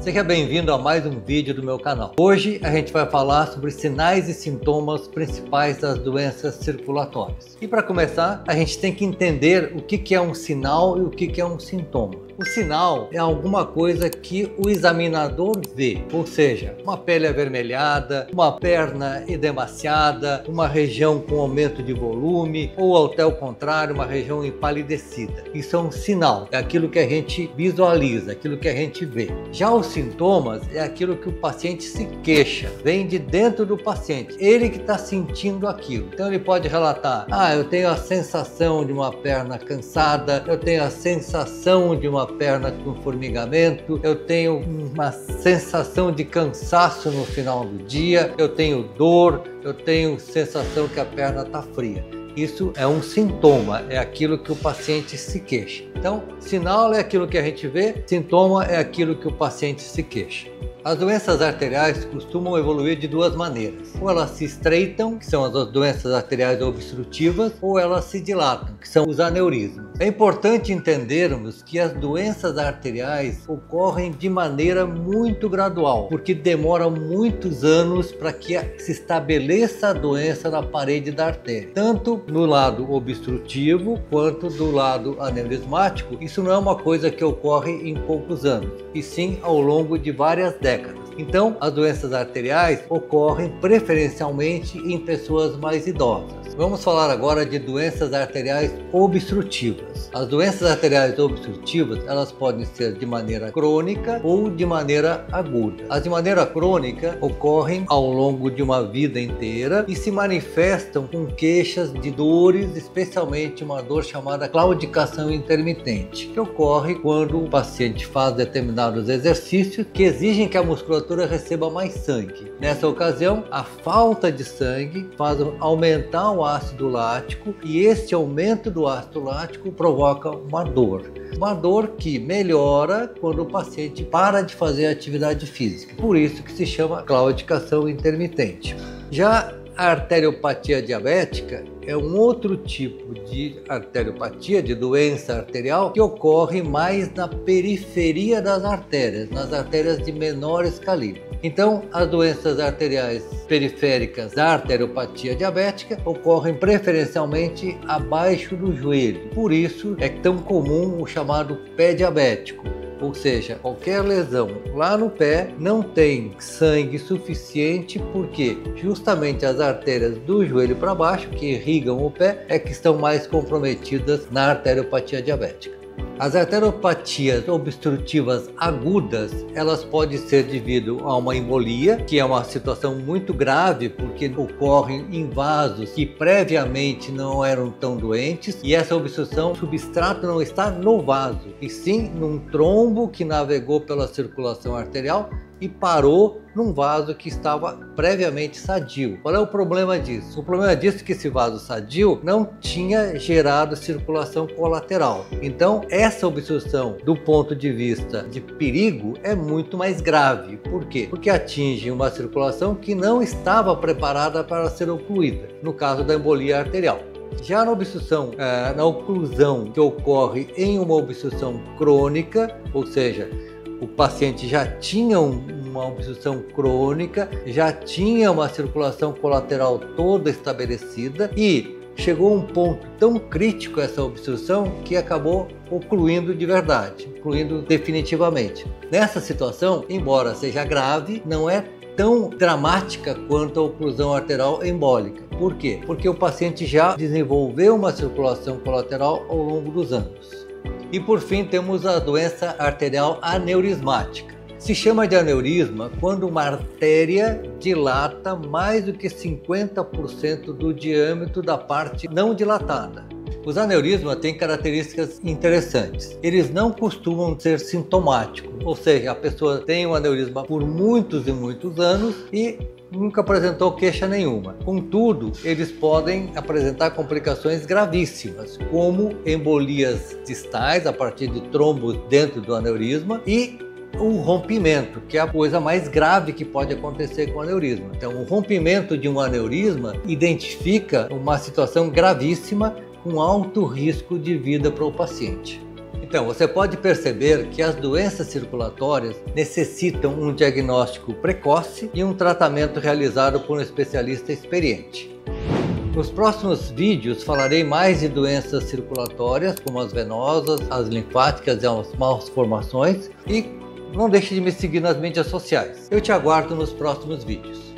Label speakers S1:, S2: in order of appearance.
S1: Seja bem-vindo a mais um vídeo do meu canal. Hoje a gente vai falar sobre sinais e sintomas principais das doenças circulatórias. E para começar, a gente tem que entender o que é um sinal e o que é um sintoma. O sinal é alguma coisa que o examinador vê, ou seja, uma pele avermelhada, uma perna edemaciada, uma região com aumento de volume ou até o contrário, uma região empalidecida. Isso é um sinal, é aquilo que a gente visualiza, aquilo que a gente vê. Já os sintomas é aquilo que o paciente se queixa, vem de dentro do paciente, ele que está sentindo aquilo. Então ele pode relatar: eu tenho a sensação de uma perna cansada, eu tenho a sensação de uma perna com formigamento, eu tenho uma sensação de cansaço no final do dia, eu tenho dor, eu tenho sensação que a perna está fria. Isso é um sintoma, é aquilo que o paciente se queixa. Então, sinal é aquilo que a gente vê, sintoma é aquilo que o paciente se queixa. As doenças arteriais costumam evoluir de duas maneiras. Ou elas se estreitam, que são as doenças arteriais obstrutivas, ou elas se dilatam, que são os aneurismas. É importante entendermos que as doenças arteriais ocorrem de maneira muito gradual, porque demora muitos anos para que se estabeleça a doença na parede da artéria. Tanto no lado obstrutivo quanto do lado aneurismático, isso não é uma coisa que ocorre em poucos anos, e sim ao longo de várias décadas. Então, as doenças arteriais ocorrem preferencialmente em pessoas mais idosas. Vamos falar agora de doenças arteriais obstrutivas. As doenças arteriais obstrutivas, elas podem ser de maneira crônica ou de maneira aguda. As de maneira crônica ocorrem ao longo de uma vida inteira e se manifestam com queixas de dores, especialmente uma dor chamada claudicação intermitente, que ocorre quando o paciente faz determinados exercícios que exigem que a musculatura receba mais sangue. Nessa ocasião, a falta de sangue faz aumentar o ácido lático e este aumento do ácido lático provoca uma dor que melhora quando o paciente para de fazer atividade física. Por isso que se chama claudicação intermitente. Já a arteriopatia diabética é um outro tipo de arteriopatia, de doença arterial, que ocorre mais na periferia das artérias, nas artérias de menores calibres. Então, as doenças arteriais periféricas da arteriopatia diabética ocorrem preferencialmente abaixo do joelho. Por isso é tão comum o chamado pé diabético. Ou seja, qualquer lesão lá no pé não tem sangue suficiente, porque justamente as artérias do joelho para baixo, que irrigam o pé, é que estão mais comprometidas na arteriopatia diabética. As arteriopatias obstrutivas agudas, elas podem ser devido a uma embolia, que é uma situação muito grave, porque ocorrem em vasos que previamente não eram tão doentes, e essa obstrução, o substrato não está no vaso, e sim num trombo que navegou pela circulação arterial e parou num vaso que estava previamente sadio. Qual é o problema disso? O problema disso é que esse vaso sadio não tinha gerado circulação colateral. Então, essa obstrução, do ponto de vista de perigo, é muito mais grave. Por quê? Porque atinge uma circulação que não estava preparada para ser ocluída, no caso da embolia arterial. Já na obstrução, na oclusão que ocorre em uma obstrução crônica, ou seja, o paciente já tinha uma obstrução crônica, já tinha uma circulação colateral toda estabelecida e chegou a um ponto tão crítico essa obstrução que acabou ocluindo de verdade, ocluindo definitivamente. Nessa situação, embora seja grave, não é tão dramática quanto a oclusão arterial embólica. Por quê? Porque o paciente já desenvolveu uma circulação colateral ao longo dos anos. E por fim temos a doença arterial aneurismática. Se chama de aneurisma quando uma artéria dilata mais do que 50% do diâmetro da parte não dilatada. Os aneurismas têm características interessantes. Eles não costumam ser sintomáticos, ou seja, a pessoa tem um aneurisma por muitos e muitos anos e nunca apresentou queixa nenhuma. Contudo, eles podem apresentar complicações gravíssimas, como embolias distais a partir de trombos dentro do aneurisma e o rompimento, que é a coisa mais grave que pode acontecer com o aneurisma. Então, o rompimento de um aneurisma identifica uma situação gravíssima com alto risco de vida para o paciente. Então, você pode perceber que as doenças circulatórias necessitam um diagnóstico precoce e um tratamento realizado por um especialista experiente. Nos próximos vídeos falarei mais de doenças circulatórias, como as venosas, as linfáticas e as malformações, e não deixe de me seguir nas mídias sociais. Eu te aguardo nos próximos vídeos.